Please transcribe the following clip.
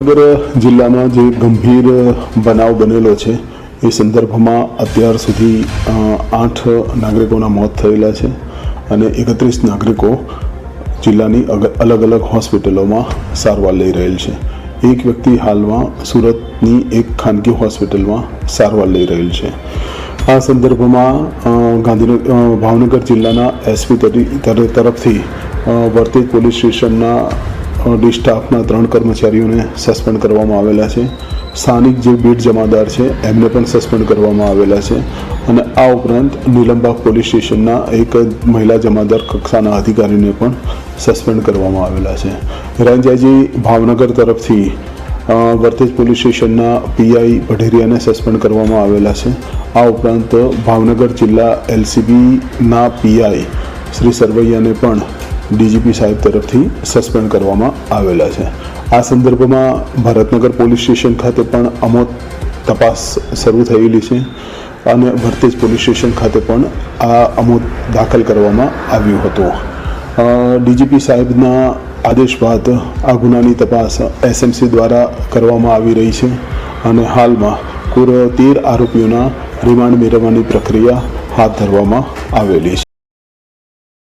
ભાવનગર જિલ્લામાં જે ગંભીર બનાવ બનેલો છે એ સંદર્ભમાં અત્યાર સુધી 8 નાગરિકોના મોત થયેલા છે અને 31 નાગરિકો જિલ્લાની અલગ અલગ હોસ્પિટલોમાં સારવાર લઈ રહેલ છે. એક વ્યક્તિ હાલમાં સુરતની એક ખાનગી હોસ્પિટલમાં સારવાર લઈ રહેલ છે. આ સંદર્ભમાં ભાવનગર જિલ્લાના એસપી તરફથી વર્તેજ પોલીસ સ્ટેશનના ડી સ્ટાફના 3 કર્મચારીઓને સસ્પેન્ડ કરવામાં આવેલા છે. સ્થાનિક જે બીટ જમાદાર છે એમને પણ સસ્પેન્ડ કરવામાં આવેલા છે અને આ ઉપરાંત નીલમબાગ પોલીસ સ્ટેશનના એક મહિલા જમાદાર કક્ષાના અધિકારીને પણ સસ્પેન્ડ કરવામાં આવેલા છે. રાંજાજી ભાવનગર તરફથી વર્તેજ પોલીસ સ્ટેશનના પીઆઈ ભઢેરિયાને સસ્પેન્ડ કરવામાં આવેલા છે. આ ઉપરાંત ભાવનગર જિલ્લા એલસીબીના પીઆઈ શ્રી સરવૈયાને પણ ડીજીપી સાહેબ તરફથી સસ્પેન્ડ કરવામાં આવેલા છે. આ સંદર્ભમાં ભરતનગર પોલીસ સ્ટેશન ખાતે પણ અમોદ તપાસ શરૂ થયેલી છે અને વર્તેજ પોલીસ સ્ટેશન ખાતે પણ આ અમોદ દાખલ કરવામાં આવ્યું હતું. ડીજીપી સાહેબના આદેશ બાદ આ ગુનાની તપાસ એસએમસી દ્વારા કરવામાં આવી રહી છે અને હાલમાં કુલ 13 આરોપીઓના રિમાન્ડ મેળવવાની પ્રક્રિયા હાથ ધરવામાં આવેલી છે.